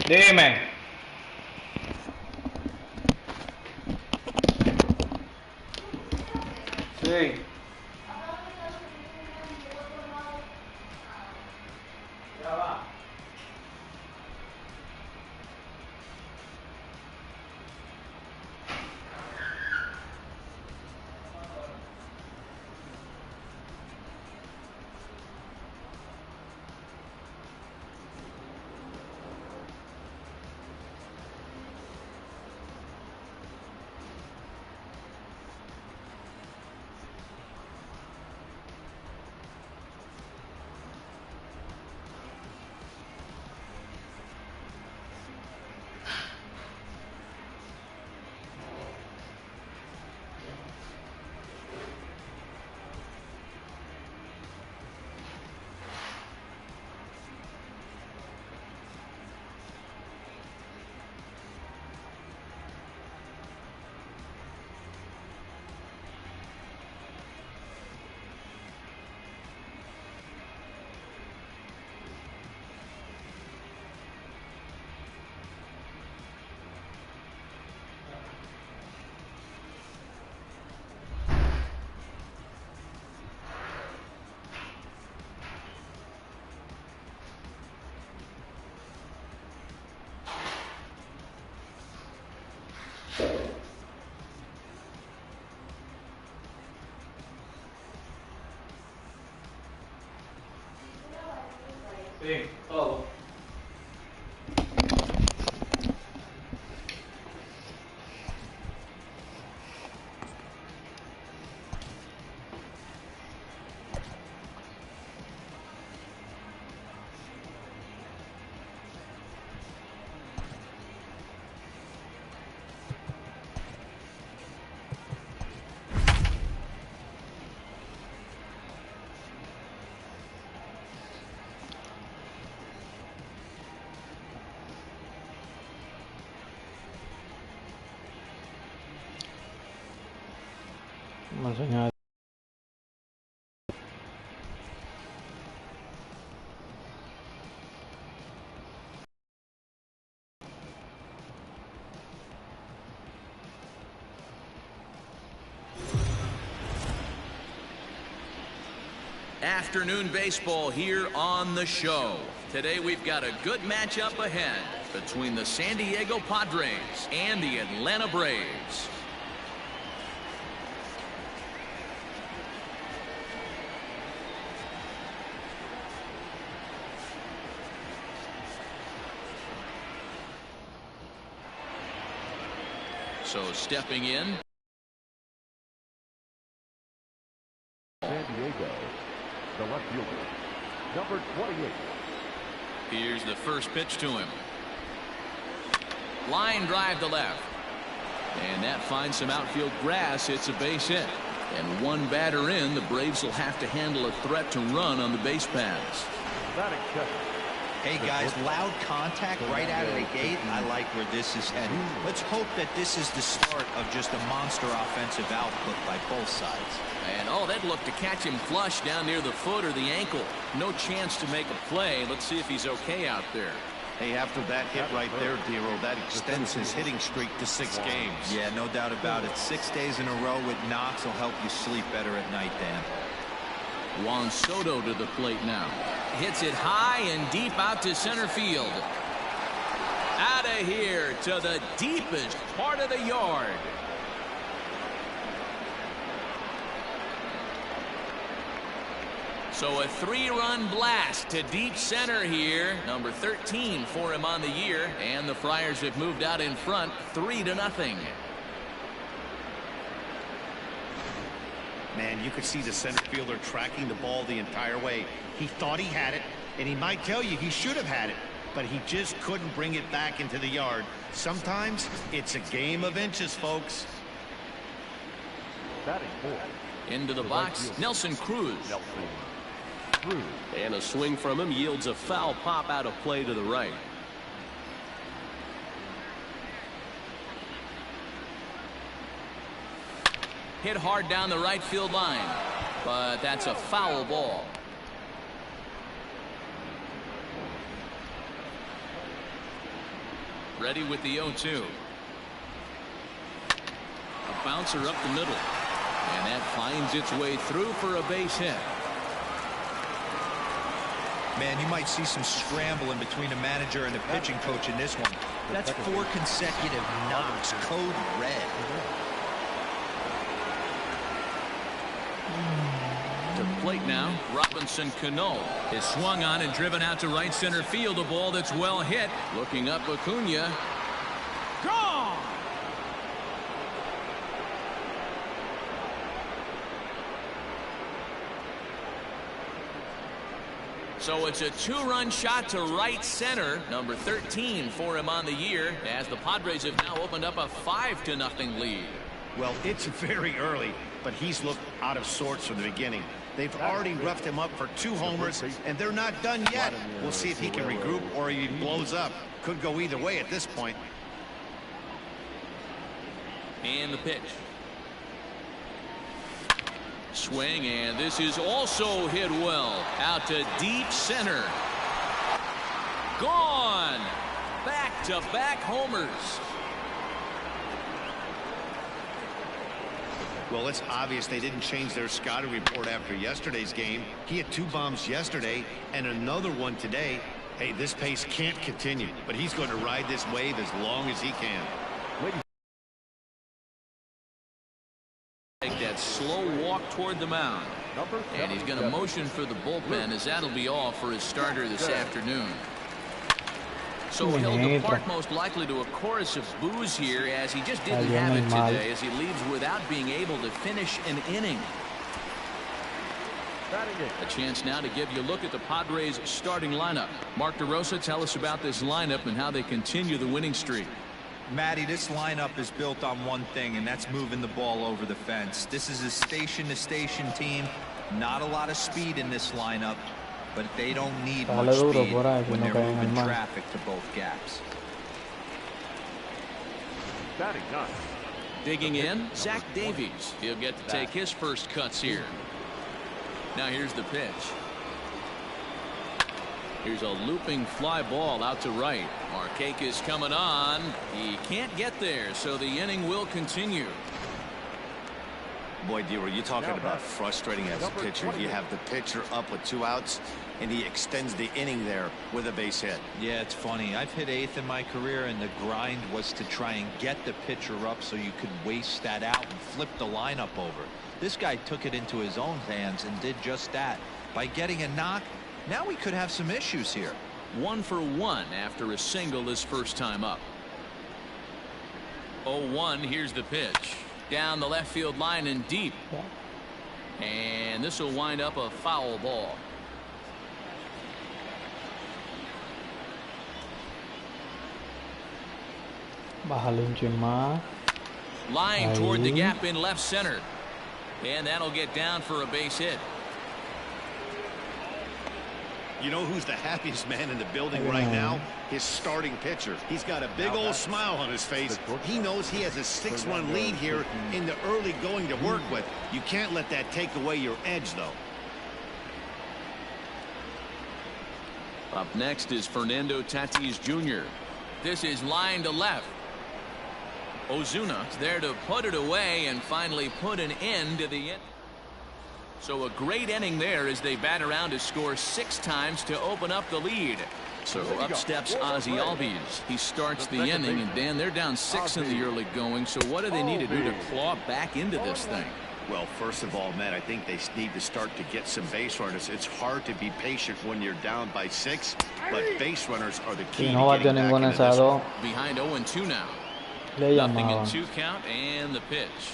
Dime. Sí. Ya va. Sí, todo. Vamos a enseñar. Afternoon baseball here on the show. Today we've got a good matchup ahead between the San Diego Padres and the Atlanta Braves. So stepping in, San Diego, the left fielder, number 28. Here's the first pitch to him. Line drive to left. And that finds some outfield grass. It's a base hit. And one batter in, the Braves will have to handle a threat to run on the base paths. Hey guys, loud contact right out of the gate. I like where this is headed. Let's hope that this is the start of just a monster offensive output by both sides. And oh, that looked to catch him flush down near the foot or the ankle. No chance to make a play. Let's see if he's okay out there. Hey, after that hit right there, Dero, that extends his hitting streak to 6 games. Yeah, no doubt about it. 6 days in a row with knocks will help you sleep better at night, Dan. Juan Soto to the plate now. Hits it high and deep out to center field. Out of here to the deepest part of the yard. So a 3-run blast to deep center here. Number 13 for him on the year. And the Friars have moved out in front 3-0. Man, you could see the center fielder tracking the ball the entire way. He thought he had it, and he might tell you he should have had it, but he just couldn't bring it back into the yard. Sometimes it's a game of inches, folks. Into the box, Nelson Cruz. And a swing from him yields a foul pop out of play to the right. Hit hard down the right field line, but that's a foul ball. ready with the 0-2. A bouncer up the middle, and that finds its way through for a base hit. Man, you might see some scrambling between the manager and the pitching coach in this one. That's 4 consecutive knocks, code red. To the plate now, Robinson Cano is swung on and driven out to right center field. A ball that's well hit. Looking up, Acuna. Gone! So it's a 2-run shot to right center. Number 13 for him on the year, as the Padres have now opened up a 5-0 lead. Well, it's very early, but he's looked out of sorts from the beginning. They've already roughed him up for 2 homers, and they're not done yet. We'll see if he can regroup or he blows up. Could go either way at this point. And the pitch. Swing, and this is also hit well. Out to deep center. Gone! Back-to-back homers. Well, it's obvious they didn't change their scouting report after yesterday's game. He had 2 bombs yesterday and another one today. Hey, this pace can't continue, but he's going to ride this wave as long as he can. Take that slow walk toward the mound. And he's going to motion for the bullpen, as that'll be all for his starter this afternoon. So he'll depart most likely to a chorus of boos here, as he just didn't have it today, as he leaves without being able to finish an inning. A chance now to give you a look at the Padres starting lineup. Mark DeRosa, tell us about this lineup and how they continue the winning streak. Matty, this lineup is built on one thing, and that's moving the ball over the fence. This is a station-to-station team. Not a lot of speed in this lineup, but they don't need much speed when they're moving traffic to both gaps. Digging in, Zach Davies. He'll get to take his first cuts here. Now here's the pitch. Here's a looping fly ball out to right. Markakis coming on. He can't get there, so the inning will continue. Boy, D, were you talking about frustrating as a pitcher? You have the pitcher up with 2 outs, and he extends the inning there with a base hit. Yeah, it's funny. I've hit 8th in my career, and the grind was to try and get the pitcher up so you could waste that out and flip the lineup over. This guy took it into his own hands and did just that. By getting a knock, now we could have some issues here. 1 for 1 after a single his first time up. 0-1. Here's the pitch. Down the left field line and deep. And this will wind up a foul ball. Line toward the gap in left center. And that'll get down for a base hit. You know who's the happiest man in the building right now? His starting pitcher. He's got a big old smile on his face. He knows he has a 6-run lead here in the early going to work with. You can't let that take away your edge, though. Up next is Fernando Tatis Jr. This is line to left. Ozuna's there to put it away and finally put an end to the inning. So a great inning there as they bat around to score 6 times to open up the lead. So up steps Ozzie Albies. He starts the inning, and Dan, they're down 6 in the early going. So what do they need to do to claw back into this thing? Well, first of all, Matt, I think they need to start to get some base runners. It's hard to be patient when you're down by 6, but base runners are the key to getting back into this one. Behind 0-2 now. Nothing in 2 count, and the pitch.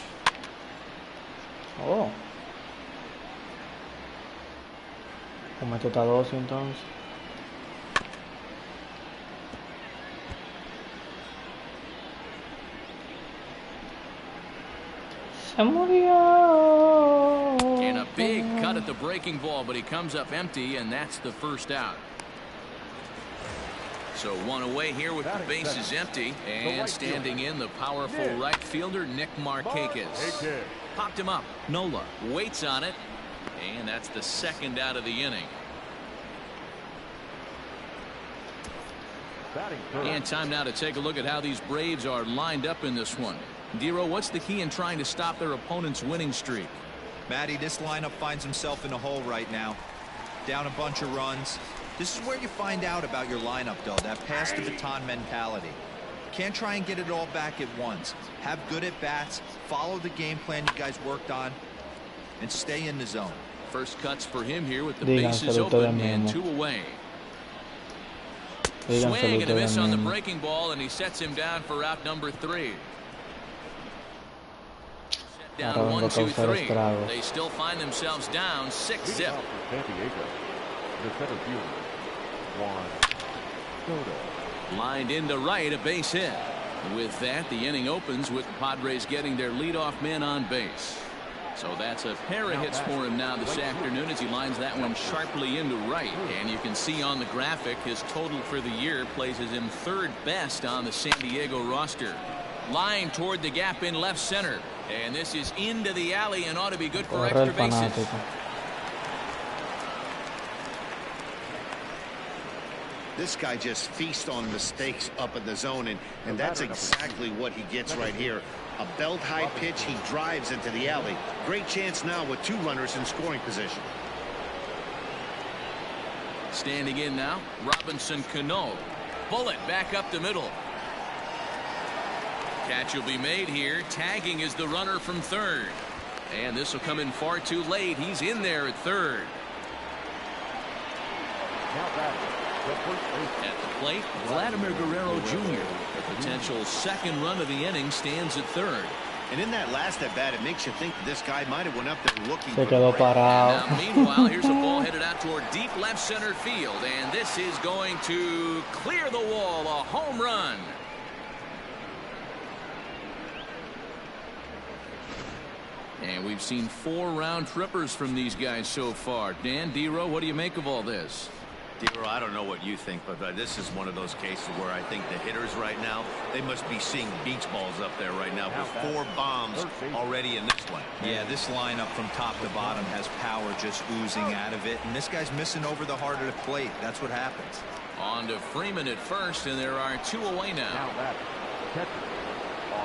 Oh. Comete Tadosi entonces. Se murió. And a big cut at the breaking ball, but he comes up empty, and that's the first out. So 1 away here with the bases empty, and standing in the powerful right fielder Nick Markakis. Popped him up. Nola waits on it, and that's the 2nd out of the inning. Batting third. And time now to take a look at how these Braves are lined up in this one. Dero, what's the key in trying to stop their opponent's winning streak? Matty, this lineup finds himself in a hole right now. Down a bunch of runs. This is where you find out about your lineup, though. That pass to baton mentality. Can't try and get it all back at once. Have good at bats. Follow the game plan you guys worked on. And stay in the zone. First cuts for him here with the bases open and 2 away. Swing and a miss on the breaking ball, and he sets him down for out number 3. Set down 1, 2, 3. They still find themselves down 6-0. San Diego, the center fielder, Juan Soto. Lined into right, a base hit. With that, the inning opens with the Padres getting their leadoff man on base. So that's a pair of hits for him now this afternoon as he lines that one sharply into right. And you can see on the graphic his total for the year places him 3rd best on the San Diego roster. Line toward the gap in left center. And this is into the alley and ought to be good for extra bases. This guy just feasts on mistakes up in the zone, and that's exactly what he gets right here. A belt-high pitch, he drives into the alley. Great chance now with 2 runners in scoring position. Standing in now, Robinson Cano. Bullet back up the middle. Catch will be made here. Tagging is the runner from 3rd. And this will come in far too late. He's in there at 3rd. At the plate, Vladimir Guerrero Jr. The potential 2nd run of the inning stands at 3rd. And in that last at bat, it makes you think this guy might have went up there looking Se for quedó the parado. Now, meanwhile, here's a ball headed out toward deep left center field, and this is going to clear the wall, a home run. And we've seen 4 round trippers from these guys so far. Dan, Dero, what do you make of all this? Dero, I don't know what you think, but this is one of those cases where I think the hitters right now, they must be seeing beach balls up there right now with 4 bombs already in this one. Yeah, this lineup from top to bottom has power just oozing out of it, and this guy's missing over the heart of the plate. That's what happens. On to Freeman at first, and there are 2 away now.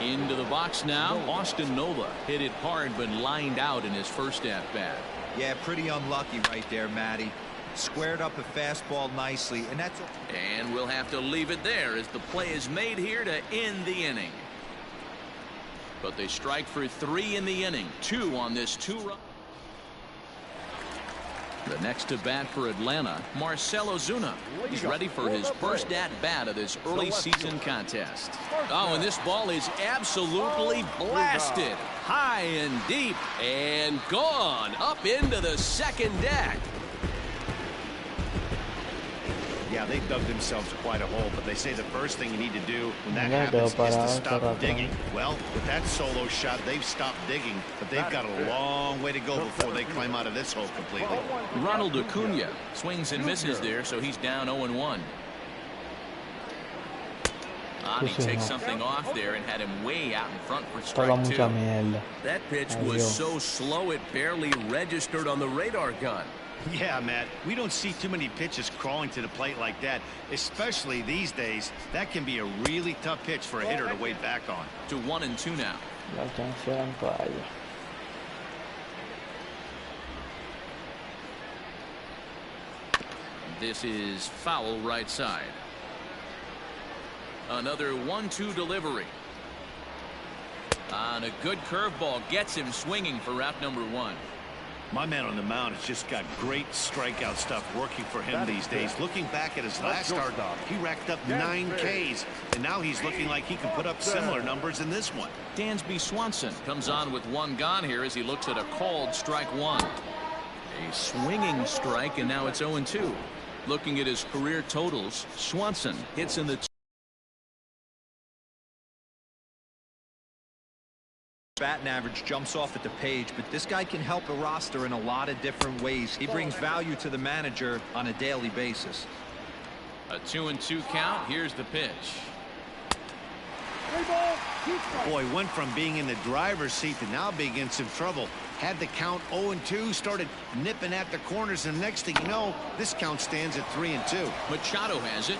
Into the box now, Austin Nola hit it hard but lined out in his first at bat. Yeah, pretty unlucky right there, Matty. Squared up a fastball nicely, and that's. And we'll have to leave it there as the play is made here to end the inning. But they strike for 3 in the inning, 2 on this 2-run. The next to bat for Atlanta, Marcell Ozuna. He's ready for his first at bat of this early season contest. Oh, and this ball is absolutely blasted high and deep and gone up into the 2nd deck. Yeah, they dug themselves quite a hole, but they say the first thing you need to do when that happens is to stop digging. Well, with that solo shot, they've stopped digging, but they've got a long way to go before they climb out of this hole completely. Ronald Acuna swings and misses there, so he's down 0-1. He takes something off there and had him way out in front for strike 2. That pitch was so slow it barely registered on the radar gun. Yeah, Matt, we don't see too many pitches crawling to the plate like that, especially these days. That can be a really tough pitch for a hitter to wait back on. To 1-2 now. This is foul right side. Another 1-2 delivery. On a good curveball gets him swinging for route number 1. My man on the mound has just got great strikeout stuff working for him these days. Looking back at his last start, he racked up 9 Ks, and now he's looking like he can put up similar numbers in this one. Dansby Swanson comes on with 1 gone here as he looks at a called strike 1. A swinging strike, and now it's 0-2. Looking at his career totals, Swanson hits in the batting average jumps off at the page, but this guy can help a roster in a lot of different ways. He brings value to the manager on a daily basis. A 2-2 count. Here's the pitch. Boy, went from being in the driver's seat to now being in some trouble. Had the count 0-2, started nipping at the corners, and next thing you know, this count stands at 3-2. Machado has it.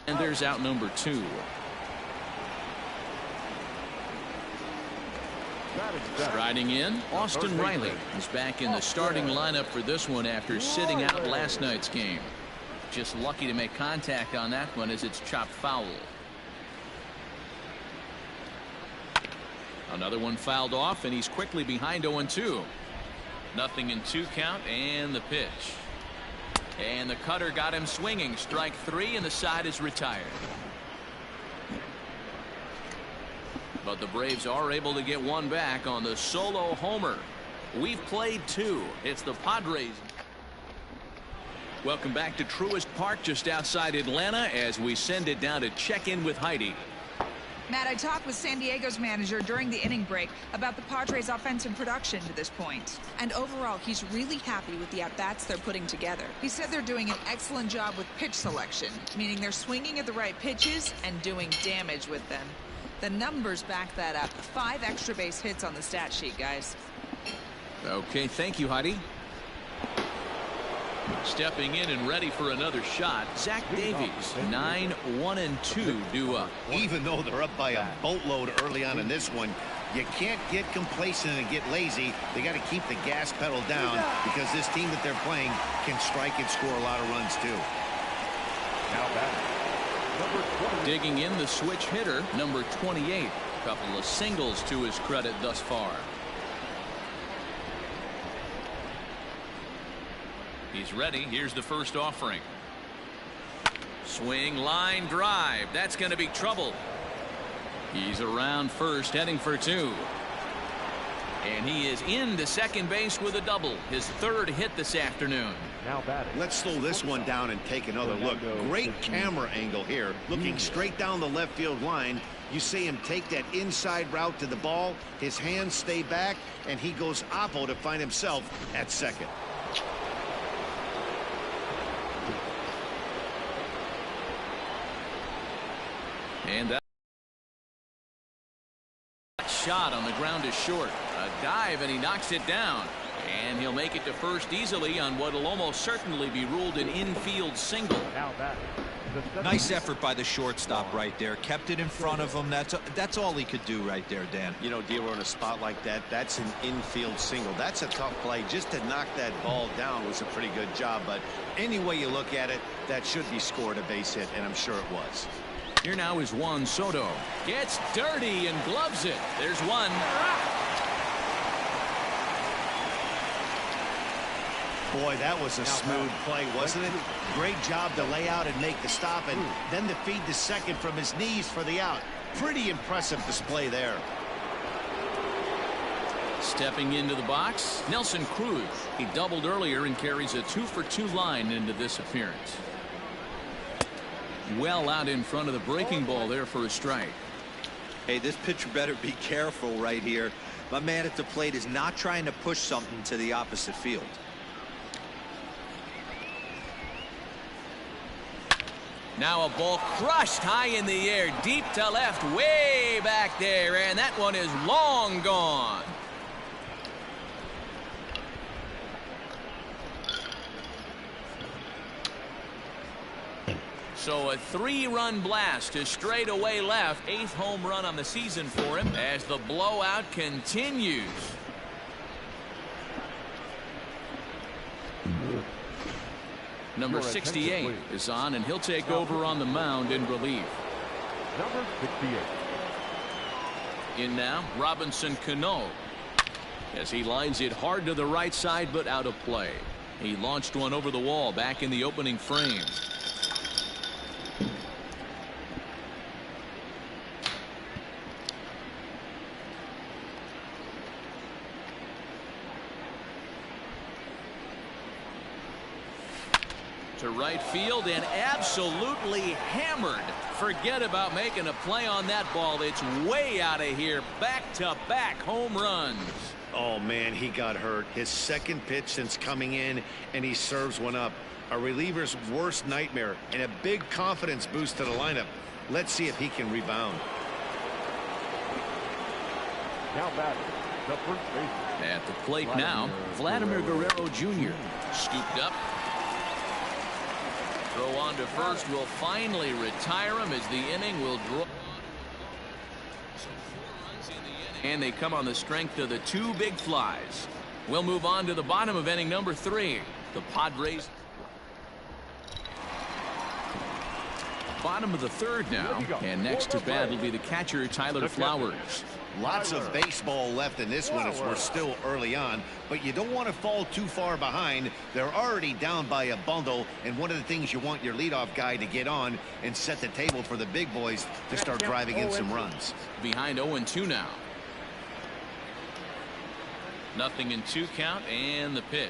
And there's out number 2. Riding in, Austin Riley is back in the starting lineup for this one after sitting out last night's game. Just lucky to make contact on that one as it's chopped foul. Another one fouled off, and he's quickly behind 0-2. Nothing in 2 count, and the pitch. And the cutter got him swinging. Strike 3, and the side is retired. But the Braves are able to get one back on the solo homer. We've played 2. It's the Padres. Welcome back to Truist Park just outside Atlanta as we send it down to check in with Heidi. Matt, I talked with San Diego's manager during the inning break about the Padres' offensive production to this point. And overall, he's really happy with the at-bats they're putting together. He said they're doing an excellent job with pitch selection, meaning they're swinging at the right pitches and doing damage with them. The numbers back that up. 5 extra base hits on the stat sheet, guys. Okay, thank you, Heidi. Stepping in and ready for another shot, Zach Davies. 9-1-2 due up. Even though they're up by a boatload early on in this one, you can't get complacent and get lazy. They got to keep the gas pedal down because this team that they're playing can strike and score a lot of runs too. Now back. Digging in the switch hitter, number 28. A couple of singles to his credit thus far. He's ready. Here's the first offering. Swing, line, drive. That's going to be trouble. He's around first, heading for 2. And he is into second base with a double. His 3rd hit this afternoon. Now batting. Let's slow this one down and take another look. Great camera angle here. Looking straight down the left field line. You see him take that inside route to the ball. His hands stay back, and he goes oppo to find himself at second. And that shot on the ground is short. A dive, and he knocks it down. And he'll make it to first easily on what will almost certainly be ruled an infield single. Now back. Nice effort by the shortstop right there. Kept it in front of him. That's all he could do right there, Dan. You know, Dealer, in a spot like that, that's an infield single. That's a tough play. Just to knock that ball down was a pretty good job. But any way you look at it, that should be scored a base hit, and I'm sure it was. Here now is Juan Soto. Gets dirty and gloves it. There's one. Boy, that was a smooth play, wasn't it? Great job to lay out and make the stop, and then to feed the second from his knees for the out. Pretty impressive display there. Stepping into the box, Nelson Cruz. He doubled earlier and carries a 2-for-2 line into this appearance. Well out in front of the breaking ball there for a strike. Hey, this pitcher better be careful right here. My man at the plate is not trying to push something to the opposite field. Now a ball crushed high in the air, deep to left, way back there, and that one is long gone. So a 3-run blast to straightaway left. 8th home run on the season for him as the blowout continues. Number 68 is on, and he'll take over on the mound in relief. Number 68. In now, Robinson Cano, as he lines it hard to the right side, but out of play. He launched one over the wall back in the opening frame. To right field and absolutely hammered. Forget about making a play on that ball. It's way out of here. Back-to-back home runs. Oh, man, he got hurt. His second pitch since coming in, and he serves one up. A reliever's worst nightmare and a big confidence boost to the lineup. Let's see if he can rebound. Now batting, the first baseman. At the plate now, Vladimir Guerrero Jr. Scooped up. Throw on to first will finally retire him as the inning will draw. So 4 runs in the inning. And they come on the strength of the 2 big flies. We'll move on to the bottom of inning number 3. The Padres. Bottom of the 3rd now, and next to bat will be the catcher Tyler Flowers. Lots of baseball left in this one as we're still early on, but you don't want to fall too far behind. They're already down by a bundle, and one of the things you want your leadoff guy to get on and set the table for the big boys to start driving in some runs. Behind 0-2 now. 0-2 count, and the pitch.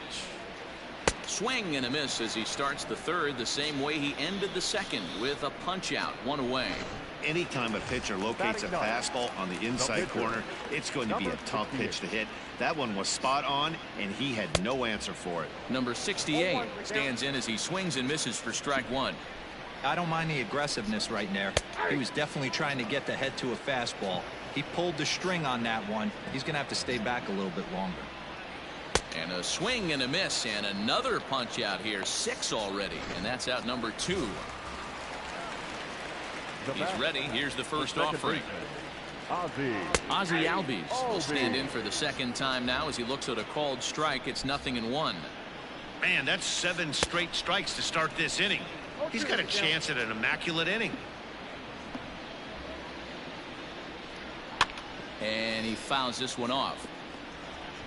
Swing and a miss as he starts the 3rd the same way he ended the 2nd with a punch out, 1 away. Anytime a pitcher locates a fastball on the inside corner, it's going to be a tough pitch to hit. That one was spot on, and he had no answer for it. Number 68 stands in as he swings and misses for strike 1. I don't mind the aggressiveness right there. He was definitely trying to get the head to a fastball. He pulled the string on that one. He's going to have to stay back a little bit longer. And a swing and a miss, and another punch out here. 6 already, and that's out number 2. He's ready. Here's the first offering. Ozzie Albies will stand in for the 2nd time now as he looks at a called strike. It's 0-1. Man, that's 7 straight strikes to start this inning. He's got a chance at an immaculate inning. And he fouls this one off.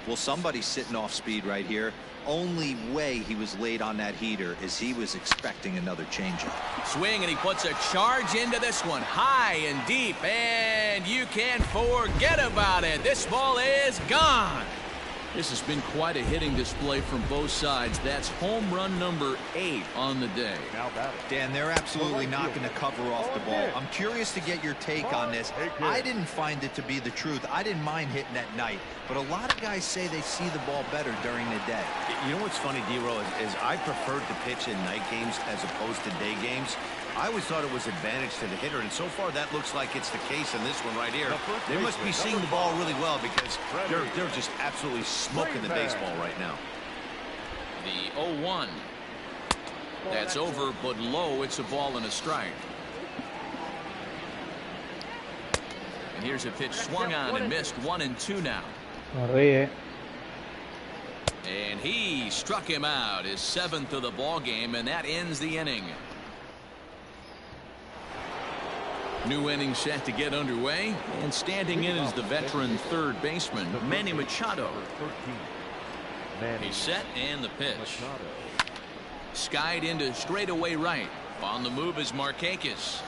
Well, somebody's sitting off speed right here. Only way he was late on that heater is he was expecting another changeup. Swing, and he puts a charge into this one, high and deep, and you can't forget about it. This ball is gone. This has been quite a hitting display from both sides. That's home run number 8 on the day. Dan, they're absolutely knocking the cover off the ball. I'm curious to get your take on this. I didn't find it to be the truth. I didn't mind hitting at night, but a lot of guys say they see the ball better during the day. You know what's funny, D-Row, is I preferred to pitch in night games as opposed to day games. I always thought it was advantage to the hitter, and so far that looks like it's the case in this one right here. They must be seeing the ball really well because they're just absolutely smoking the baseball right now. The 0-1. That's over, but low. It's a ball and a strike. And here's a pitch swung on and missed. 1-2 now. And he struck him out, his 7th of the ball game, and that ends the inning. New inning set to get underway, and standing in is the veteran 3rd baseman, Manny Machado. He's set, and the pitch. Skied into straightaway right. On the move is Markakis.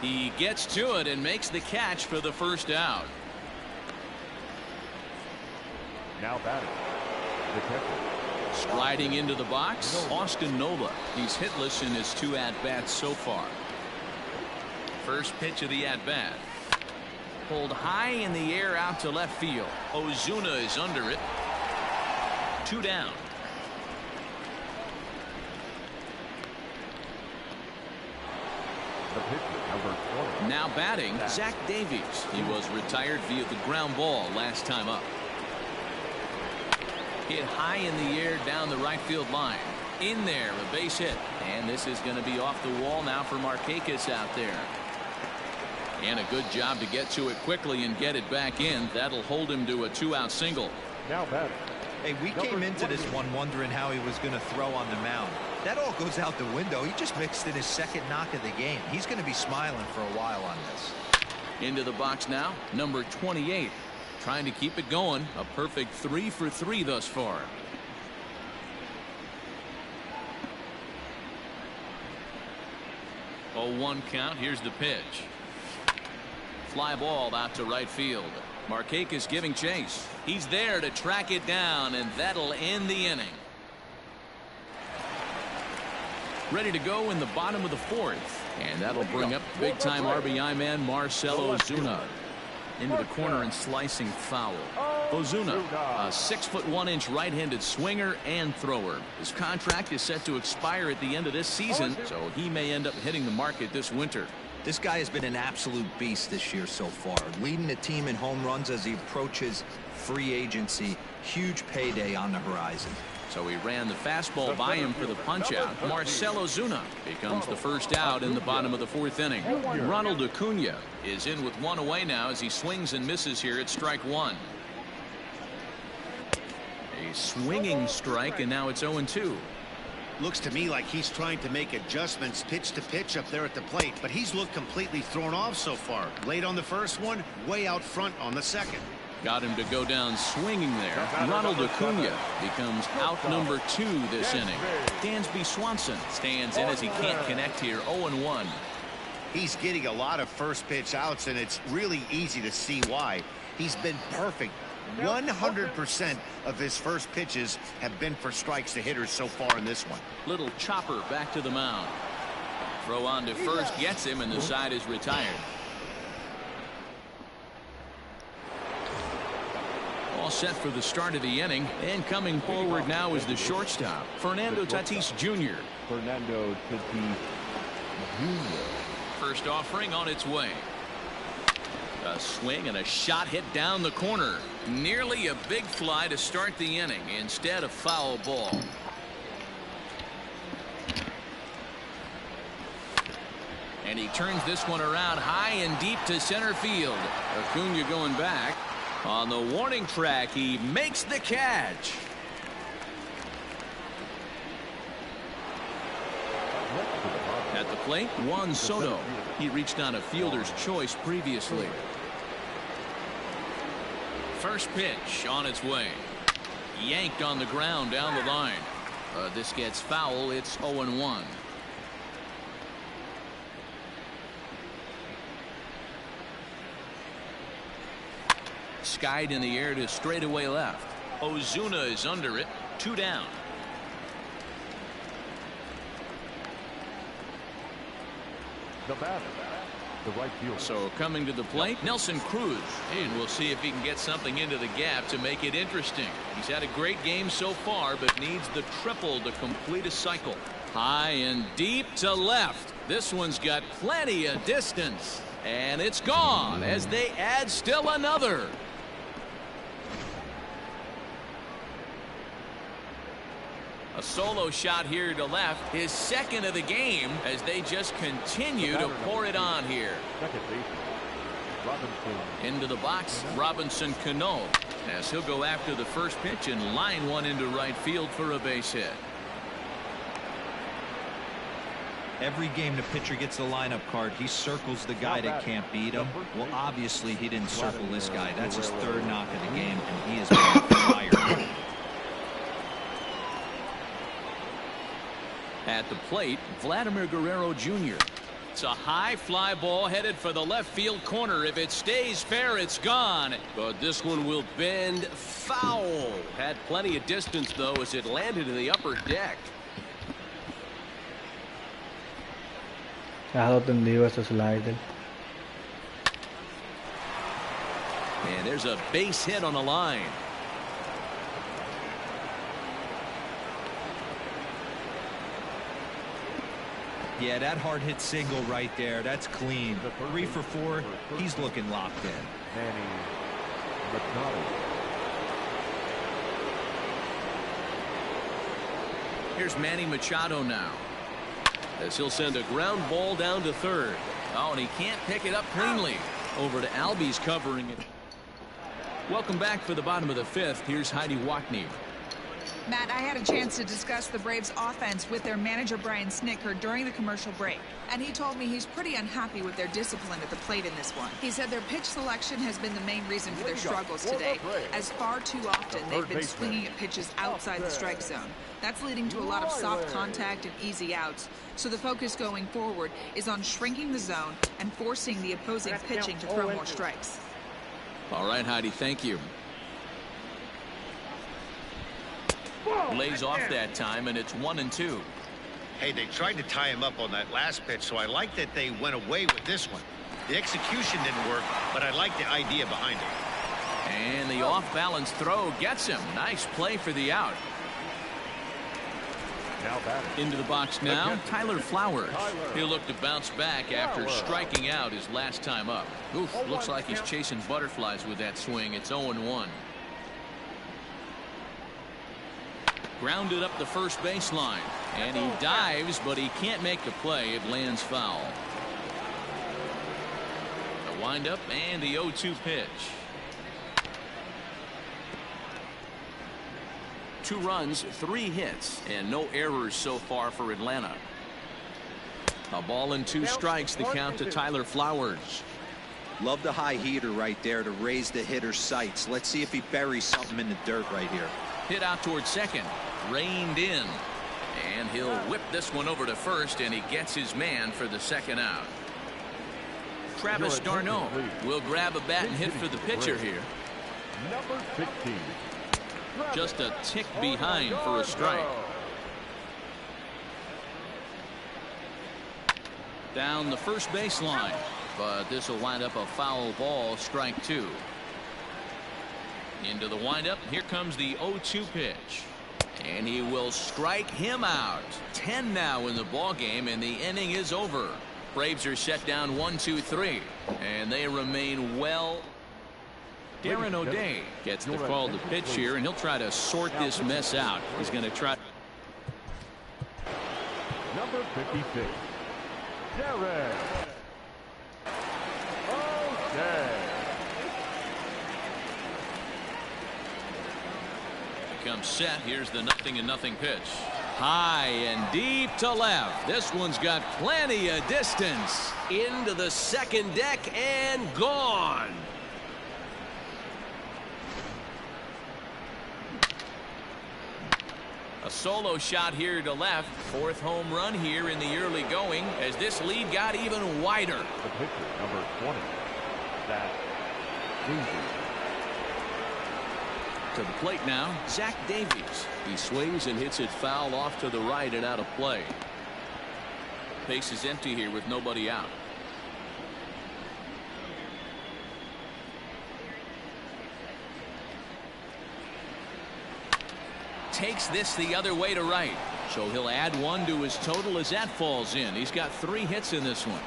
He gets to it and makes the catch for the first out. Now batting, the catcher. Striding into the box, Austin Nola. He's hitless in his 2 at-bats so far. First pitch of the at-bat. Pulled high in the air out to left field. Ozuna is under it. 2 down. The pitcher, number 20. Now batting, Zach Davies. He was retired via the ground ball last time up. Hit high in the air down the right field line. In there, a base hit. And this is going to be off the wall now for Markakis out there. And a good job to get to it quickly and get it back in. That'll hold him to a 2-out single. Now batting. Hey, we came into this one wondering how he was going to throw on the mound. That all goes out the window. He just mixed in his 2nd knock of the game. He's going to be smiling for a while on this. Into the box now, number 28. Trying to keep it going. A perfect 3 for 3 thus far. Oh, 1 count. Here's the pitch. Fly ball out to right field. Markakis giving chase. He's there to track it down, and that'll end the inning. Ready to go in the bottom of the 4th, and that'll bring up big-time RBI man Marcell Ozuna. Into the corner and slicing foul. Ozuna, a 6'1" right-handed swinger and thrower. His contract is set to expire at the end of this season, so he may end up hitting the market this winter. This guy has been an absolute beast this year so far, leading the team in home runs as he approaches free agency. Huge payday on the horizon. So he ran the fastball by him for the punch-out. Marcell Ozuna becomes the first out in the bottom of the 4th inning. Ronald Acuna is in with 1 away now as he swings and misses here at strike 1. A swinging strike, and now it's 0-2. Looks to me like he's trying to make adjustments pitch to pitch up there at the plate, but he's looked completely thrown off so far. Late on the first one, way out front on the second. Got him to go down swinging there. Ronald Acuna becomes out number 2 this inning. Dansby Swanson stands in as he can't connect here. 0-1. He's getting a lot of first pitch outs, and it's really easy to see why. He's been perfect. 100% of his first pitches have been for strikes to hitters so far in this one. Little chopper back to the mound. Throw on to first gets him, and the side is retired. All set for the start of the inning, and coming forward now is the shortstop, Fernando Tatis Jr. Fernando Tatis Jr. First offering on its way. A swing and a shot hit down the corner. Nearly a big fly to start the inning. Instead, a foul ball. And he turns this one around high and deep to center field. Acuna going back. On the warning track, he makes the catch. At the plate, Juan Soto. He reached on a fielder's choice previously. First pitch on its way. Yanked on the ground down the line. This gets foul. It's 0-1. Skied in the air to straightaway left. Ozuna is under it. 2 down. The batter, the right fielder. So coming to the plate, Nelson Cruz, and we'll see if he can get something into the gap to make it interesting. He's had a great game so far, but needs the triple to complete a cycle. High and deep to left. This one's got plenty of distance, and it's gone as they add still another. A solo shot here to left, his second of the game, as they just continue to pour it on here. Second baseman, Robinson. Into the box, Robinson Cano, as he'll go after the first pitch and line one into right field for a base hit. Every game the pitcher gets the lineup card, he circles the guy that can't beat him. Well, obviously he didn't circle this guy. That's his 3rd knock of the game, and he has been fired. At the plate, Vladimir Guerrero Jr. It's a high fly ball headed for the left field corner. If it stays fair, it's gone. But this one will bend foul. Had plenty of distance, though, as it landed in the upper deck. Dejado tendido ese slider. And there's a base hit on the line. Yeah, that hard hit single right there. That's clean. 3 for 4. He's looking locked in. Manny Machado. Here's Manny Machado now, as he'll send a ground ball down to third. Oh, and he can't pick it up cleanly. Over to Albies covering it. Welcome back for the bottom of the 5th. Here's Heidi Watney. Matt, I had a chance to discuss the Braves offense with their manager Brian Snitker during the commercial break, and he told me he's pretty unhappy with their discipline at the plate in this one. He said their pitch selection has been the main reason for their struggles today, as far too often they've been swinging at pitches outside the strike zone. That's leading to a lot of soft contact and easy outs, so the focus going forward is on shrinking the zone and forcing the opposing pitching to throw more strikes. All right, Heidi, thank you. Lays off that time, and it's 1-2. Hey, they tried to tie him up on that last pitch, so I like that they went away with this one. The execution didn't work, but I like the idea behind it. And the off-balance throw gets him. Nice play for the out. Now batting. Into the box now, Tyler Flowers. He'll look to bounce back after striking out his last time up. Oof, looks like he's chasing butterflies with that swing. It's 0-1. Grounded up the first baseline. And he dives, but he can't make the play. It lands foul. The windup and the 0-2 pitch. 2 runs, 3 hits, and no errors so far for Atlanta. A ball and 2 strikes, the count to Tyler Flowers. Love the high heater right there to raise the hitter's sights. Let's see if he buries something in the dirt right here. Hit out towards second. Reined in. And he'll whip this one over to first, and he gets his man for the second out. Travis d'Arnaud will grab a bat and hit for the pitcher here. Number 15. Just a tick behind for a strike. Down the first baseline, but this will wind up a foul ball, strike 2. Into the windup. Here comes the 0-2 pitch. And he will strike him out. 10 now in the ball game, and the inning is over. Braves are set down 1-2-3, and they remain well. Darren O'Day gets the call to pitch here, and he'll try to sort this mess out. He's going to try. Number 56. Darren. Okay. Comes set. Here's the 0-0 pitch. High and deep to left. This one's got plenty of distance. Into the second deck and gone. A solo shot here to left. 4th home run here in the early going as this lead got even wider. The pitcher, number 20. That's easy. To the plate now, Zach Davies. He swings and hits it foul off to the right and out of play. Base is empty here with nobody out. Takes this the other way to right. So he'll add 1 to his total as that falls in. He's got 3 hits in this one.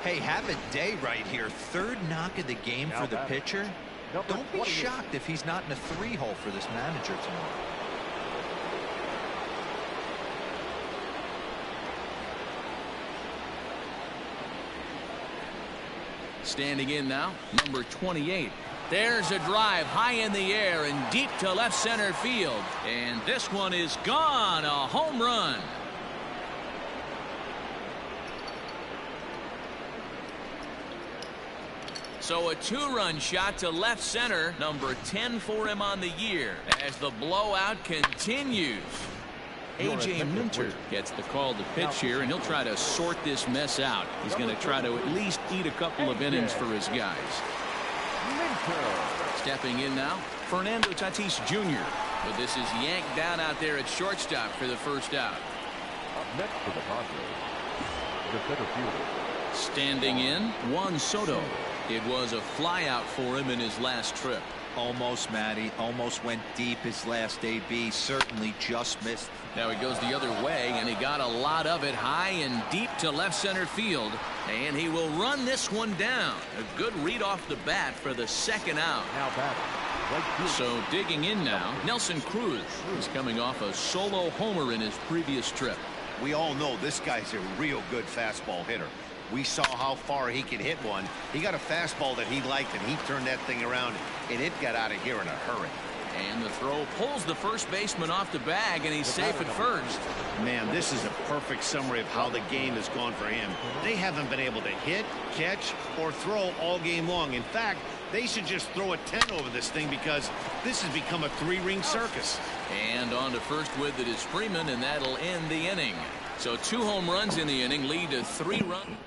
Hey, have a day right here. 3rd knock of the game for the pitcher. Don't be shocked if he's not in a 3-hole for this manager tomorrow. Standing in now, number 28. There's a drive high in the air and deep to left center field. And this one is gone. A home run. So a 2-run shot to left center, number 10 for him on the year, as the blowout continues. A.J. Minter gets the call to pitch here, and he'll try to sort this mess out. He's going to try to at least eat a couple of innings for his guys. Stepping in now, Fernando Tatis Jr. But this is yanked down out there at shortstop for the first out. Up next for the Padres, the center fielder. Standing in, Juan Soto. It was a flyout for him in his last trip. Almost, Matty. Almost went deep his last AB. Certainly just missed. Now he goes the other way, and he got a lot of it high and deep to left center field. And he will run this one down. A good read off the bat for the second out. Now batting. So digging in now, Nelson Cruz is coming off a solo homer in his previous trip. We all know this guy's a real good fastball hitter. We saw how far he could hit one. He got a fastball that he liked, and he turned that thing around, and it got out of here in a hurry. And the throw pulls the first baseman off the bag, and he's safe at first. Man, this is a perfect summary of how the game has gone for him. They haven't been able to hit, catch, or throw all game long. In fact, they should just throw a 10 over this thing because this has become a 3-ring circus. And on to first with it is Freeman, and that'll end the inning. So 2 home runs in the inning lead to 3 runs.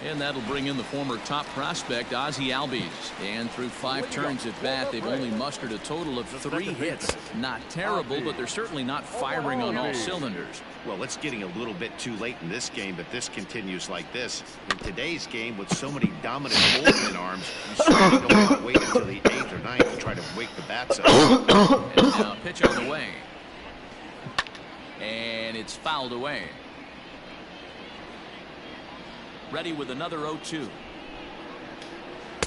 And that'll bring in the former top prospect, Ozzie Albies. And through 5 turns at bat, they've only mustered a total of 3 hits. Not terrible, but they're certainly not firing on all cylinders. Well, it's getting a little bit too late in this game, but this continues like this. In today's game, with so many dominant bullpen arms, you certainly don't want to wait until the 8th or 9th to try to wake the bats up. And now pitch on the way. And it's fouled away. Ready with another 0-2.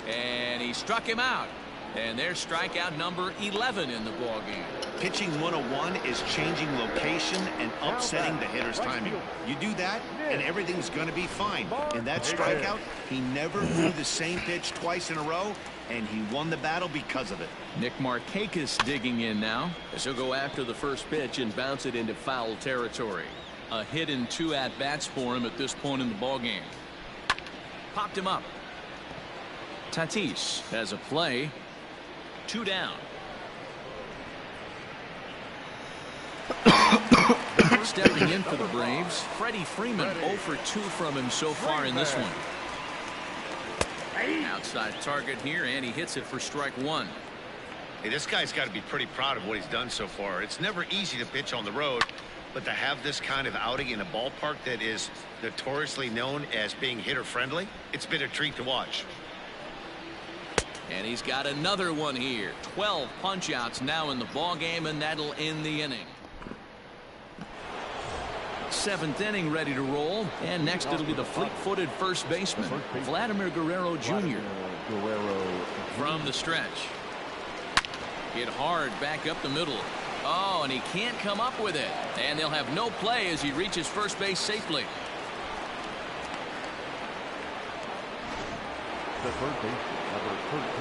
And he struck him out. And there's strikeout number 11 in the ballgame. Pitching 101 is changing location and upsetting the hitter's timing. You do that, and everything's going to be fine. In that strikeout, he never threw the same pitch twice in a row, and he won the battle because of it. Nick Markakis digging in now as he'll go after the first pitch and bounce it into foul territory. A hit and 2 at-bats for him at this point in the ballgame. Popped him up. Tatis has a play. 2 down. Stepping in for the Braves, Freddie Freeman 0 for 2 from him so far in this one. Outside target here, and he hits it for strike 1. Hey, this guy's got to be pretty proud of what he's done so far. It's never easy to pitch on the road, but to have this kind of outing in a ballpark that is notoriously known as being hitter-friendly, it's been a treat to watch. And he's got another one here. 12 punch-outs now in the ballgame, and that'll end the inning. 7th inning ready to roll, and next it'll be the fleet-footed first baseman, Vladimir Guerrero Jr. From the stretch. Hit hard back up the middle. Oh, and he can't come up with it. And they'll have no play as he reaches first base safely. The third baseman, number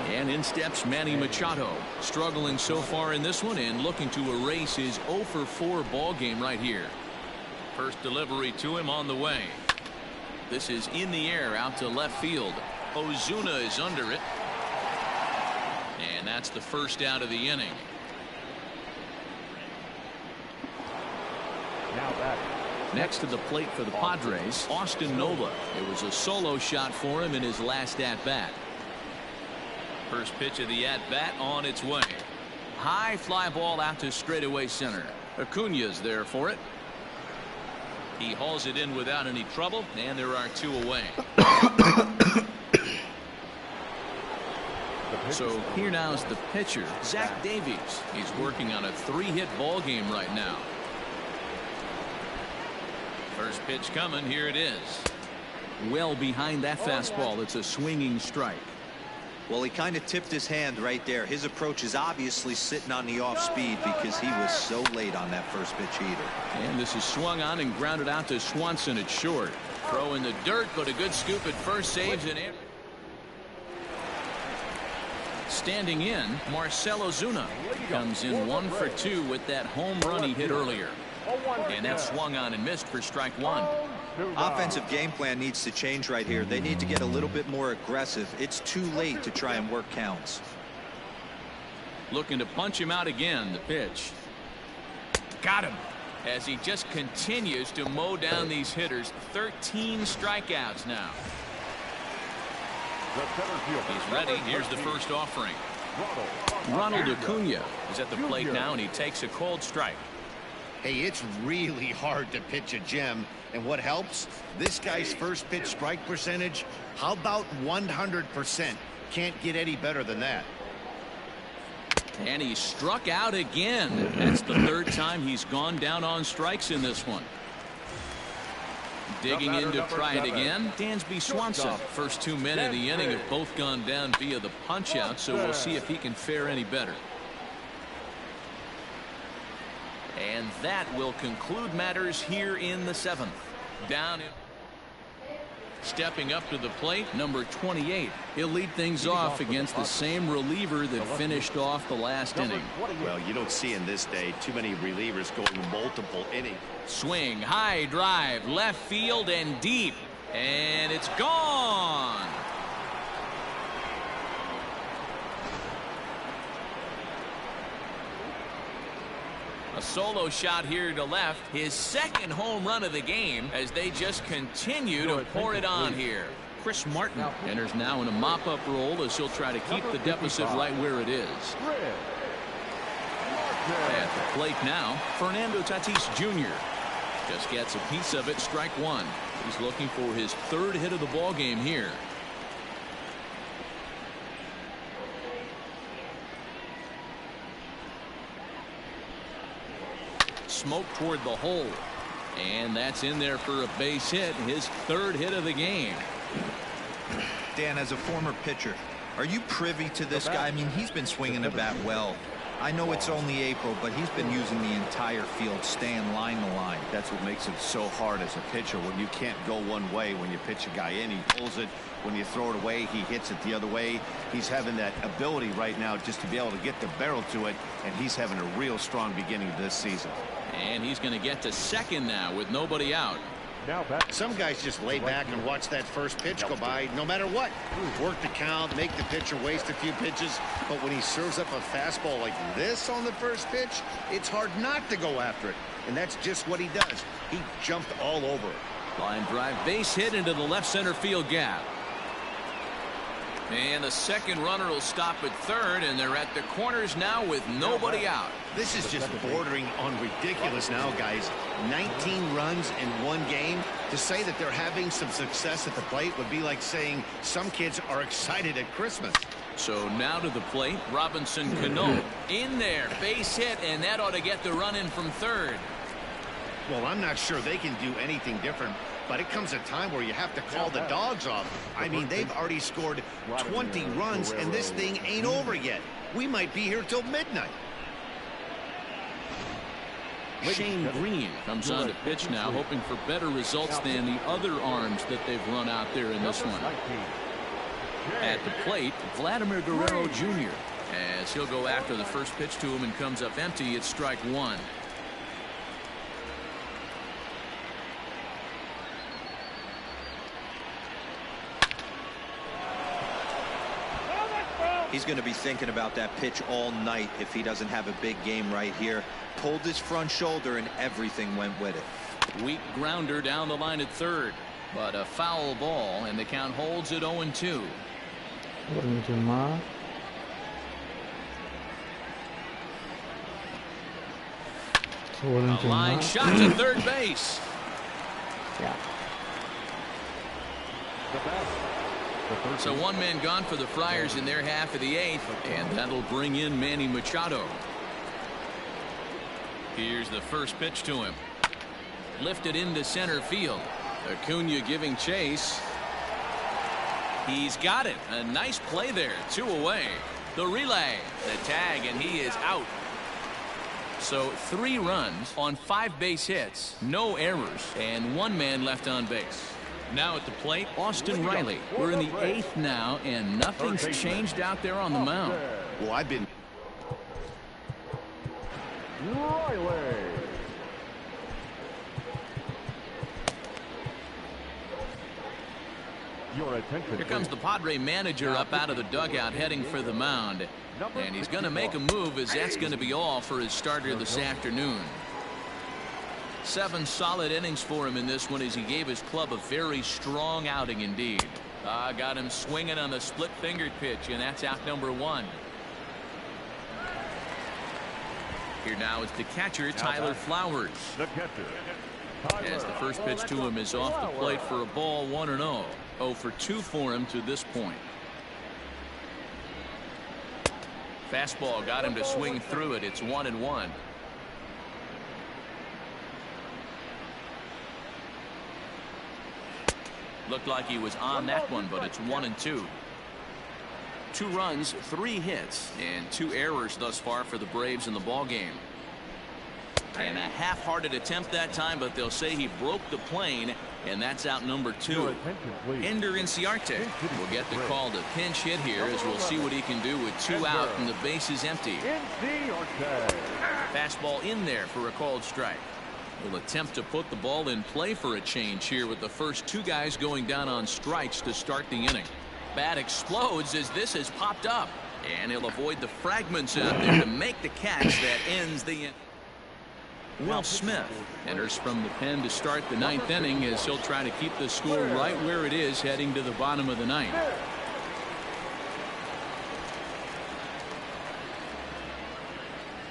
13. And in steps Manny Machado, struggling so far in this one and looking to erase his 0 for 4 ball game right here. First delivery to him on the way. This is in the air out to left field. Ozuna is under it. And that's the first out of the inning. Now back. Next to the plate for the Padres, Austin Nola. It was a solo shot for him in his last at-bat. First pitch of the at-bat on its way. High fly ball out to straightaway center. Acuna's there for it. He hauls it in without any trouble, and there are 2 away. So here now is the pitcher, Zach Davies. He's working on a 3-hit ball game right now. First pitch coming. Here it is. Well behind that fastball. It's a swinging strike. Well, he kind of tipped his hand right there. His approach is obviously sitting on the off speed because he was so late on that first pitch heater. And this is swung on and grounded out to Swanson at short. Throw in the dirt, but a good scoop at first, saves and in. Standing in, Marcell Ozuna comes in 1 for 2 with that home run he hit earlier. And that swung on and missed for strike 1. Offensive game plan needs to change right here. They need to get a little bit more aggressive. It's too late to try and work counts. Looking to punch him out again. The pitch. Got him. As he just continues to mow down these hitters. 13 strikeouts now. He's ready. Here's the first offering. Ronald Acuna is at the plate now, and he takes a cold strike. Hey, it's really hard to pitch a gem, and what helps? This guy's first pitch strike percentage, how about 100%? Can't get any better than that. And he struck out again. That's the 3rd time he's gone down on strikes in this one. Digging in to try it again, Dansby Swanson. First 2 men of the inning have both gone down via the punch out, so we'll see if he can fare any better. And that will conclude matters here in the 7th. Down in. Stepping up to the plate, number 28. He'll lead things off against the same reliever that finished off the last inning. Well, you don't see in this day too many relievers going multiple innings. Swing, high drive, left field and deep. And it's gone. A solo shot here to left. His 2nd home run of the game as they just continue to pour it on here. Chris Martin enters now in a mop-up role as he'll try to keep the deficit right where it is. At the plate now, Fernando Tatis Jr. just gets a piece of it, strike 1. He's looking for his 3rd hit of the ball game here. Smoke toward the hole, and that's in there for a base hit, his 3rd hit of the game. Dan, as a former pitcher, Are you privy to this guy? I mean, he's been swinging the bat well. I know it's only April, but he's been using the entire field, staying line to line. That's what makes it so hard as a pitcher, when you can't go one way. When you pitch a guy in, he pulls it. When you throw it away, he hits it the other way. He's having that ability right now just to be able to get the barrel to it, and he's having a real strong beginning of this season. And he's going to get to second now with nobody out. Some guys just lay back and watch that first pitch go by no matter what. Work the count, make the pitcher waste a few pitches, but when he serves up a fastball like this on the first pitch, it's hard not to go after it, and that's just what he does. He jumped all over it. Line drive, base hit into the left center field gap. And the second runner will stop at third, and they're at the corners now with nobody out. This is just bordering on ridiculous now, guys. 19 runs in one game. To say that they're having some success at the plate would be like saying some kids are excited at Christmas. So now to the plate, Robinson Cano in there, base hit, and that ought to get the run in from third. Well, I'm not sure they can do anything different, but it comes a time where you have to call the dogs off. I mean, they've already scored 20 runs, and this thing ain't over yet. We might be here till midnight. Shane Green comes on to pitch now, hoping for better results than the other arms that they've run out there in this one. At the plate, Vladimir Guerrero Jr. as he'll go after the first pitch to him and comes up empty. It's strike one. He's going to be thinking about that pitch all night if he doesn't have a big game right here. Pulled his front shoulder and everything went with it. Weak grounder down the line at third, but a foul ball, and the count holds at 0-2. A line shot to third base. Yeah. So one man gone for the Friars in their half of the eighth, and that'll bring in Manny Machado. Here's the first pitch to him. Lifted into center field. Acuna giving chase. He's got it. A nice play there. 2 away. The relay. The tag, and he is out. So 3 runs on 5 base hits. No errors. And 1 man left on base. Now at the plate, Austin Riley. We're in the 8th now, and nothing's changed out there on the mound. Well, I've been... Riley. Your attention. Here comes the Padre manager up out of the dugout heading for the mound. And he's going to make a move, as that's going to be all for his starter this afternoon. 7 solid innings for him in this one as he gave his club a very strong outing indeed. Got him swinging on the split-fingered pitch, and that's out number 1. Here now is the catcher, Tyler Flowers. The catcher. As the first pitch to him is off the plate for a ball, 1-0. 0 for 2 for him to this point. Fastball got him to swing through it. It's 1-1. Looked like he was on that one, but it's 1-2. 2 runs, 3 hits, and 2 errors thus far for the Braves in the ballgame. And a half-hearted attempt that time, but they'll say he broke the plane, and that's out number 2. Ender Inciarte will get the call to pinch hit here, as we'll see what he can do with 2 out and the bases empty. Fastball in there for a called strike. Will attempt to put the ball in play for a change here with the first 2 guys going down on strikes to start the inning. Bat explodes as this has popped up, and he'll avoid the fragments out there to make the catch that ends the inning. Will Smith enters from the pen to start the 9th inning, as he'll try to keep the score right where it is heading to the bottom of the 9th.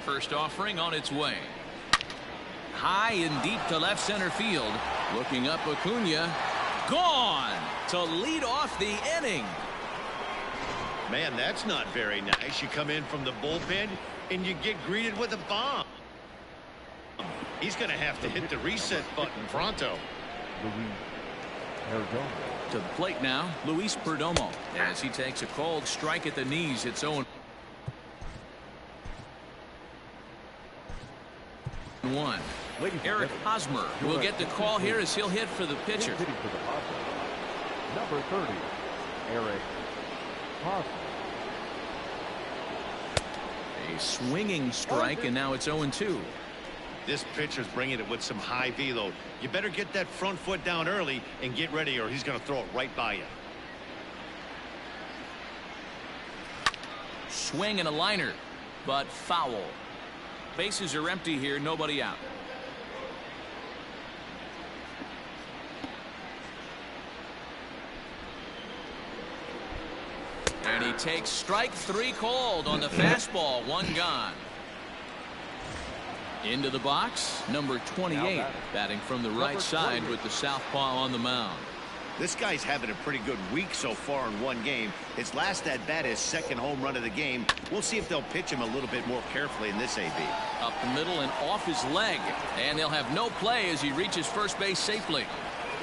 First offering on its way. High and deep to left center field. Looking up, Acuna. Gone to lead off the inning. Man, that's not very nice. You come in from the bullpen and you get greeted with a bomb. He's going to have to hit the reset button pronto. To the plate now, Luis Perdomo, as he takes a cold strike at the knees. It's 0-1. Eric Hosmer will get the call here as he'll hit for the pitcher. Hitting for the Padres. Number 30, Eric Hosmer. A swinging strike, and now it's 0-2. This pitcher's bringing it with some high velo. You better get that front foot down early and get ready, or he's going to throw it right by you. Swing and a liner, but foul. Bases are empty here, nobody out. And he takes strike 3 cold on the fastball. 1 gone. Into the box, number 28, batting from the right side with the southpaw on the mound. This guy's having a pretty good week so far in 1 game. His last at bat, his 2nd home run of the game. We'll see if they'll pitch him a little bit more carefully in this AB. Up the middle and off his leg, and they'll have no play as he reaches first base safely.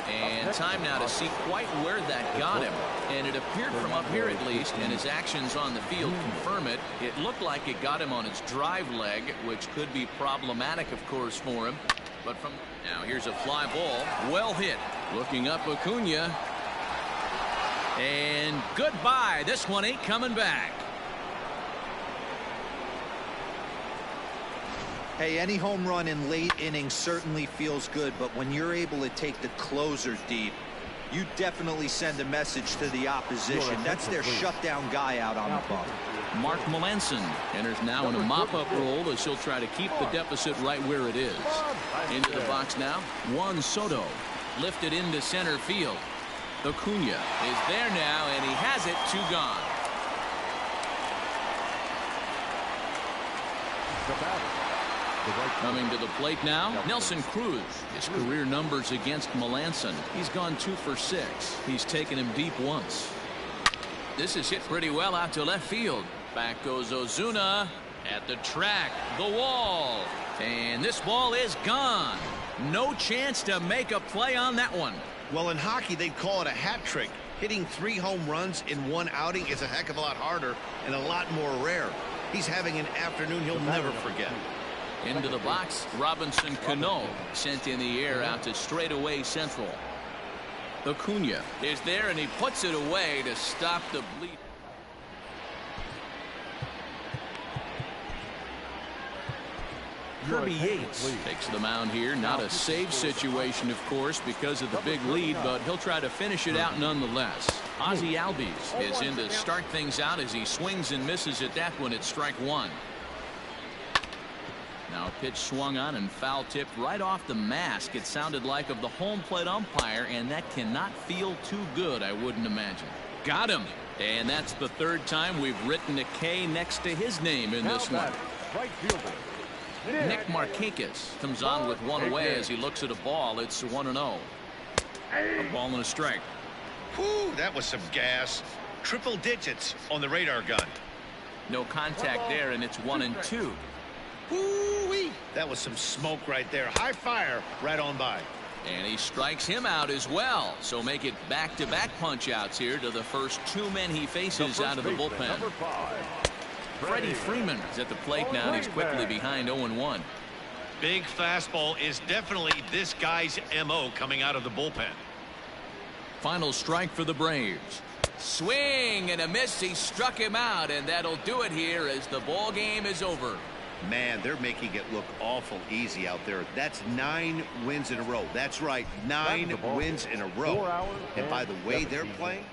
And time now to see quite where that got him. And it appeared from up here at least, and his actions on the field confirm it. It looked like it got him on his drive leg, which could be problematic, of course, for him. But from now, here's a fly ball. Well hit. Looking up Acuna. And goodbye. This one ain't coming back. Hey, any home run in late innings certainly feels good, but when you're able to take the closer deep, you definitely send a message to the opposition. That's their shutdown guy out on the bump. Mark Melanson enters now in a mop-up role as he'll try to keep the deficit right where it is. Into the box now, Juan Soto lifted into center field. Acuna is there now, and he has it. 2 gone. Coming to the plate now, Nelson Cruz. His career numbers against Melanson. He's gone 2 for 6. He's taken him deep once. This is hit pretty well out to left field. Back goes Ozuna at the track, the wall, and this ball is gone. No chance to make a play on that one. Well, in hockey, they'd call it a hat trick. Hitting 3 home runs in 1 outing is a heck of a lot harder and a lot more rare. He's having an afternoon he'll never forget. Into the box, Robinson Cano sent in the air out to straightaway central. Acuna is there, and he puts it away to stop the bleed. Kirby Yates takes the mound here. Not a save situation, of course, because of the big lead, but he'll try to finish it out nonetheless. Ozzie Albies is in to start things out as he swings and misses at that one at strike 1. Now a pitch swung on and foul tipped right off the mask. It sounded like of the home plate umpire, and that cannot feel too good, I wouldn't imagine. Got him. And that's the 3rd time we've written a K next to his name in this one. Nick Markakis comes on with 1 away as he looks at a ball. It's 1-0. A ball and a strike. Whew, that was some gas. Triple digits on the radar gun. No contact there, and it's 1-2. Woo-wee. That was some smoke right there. High fire right on by. And he strikes him out as well. So make it back-to-back punch-outs here to the first 2 men he faces out of the bullpen. Freddie Freeman is at the plate now, and he's quickly behind 0-1. Big fastball is definitely this guy's MO coming out of the bullpen. Final strike for the Braves. Swing and a miss. He struck him out, and that'll do it here as the ball game is over. Man, they're making it look awful easy out there. That's 9 wins in a row. That's right, 9 wins in a row. And by the way they're playing,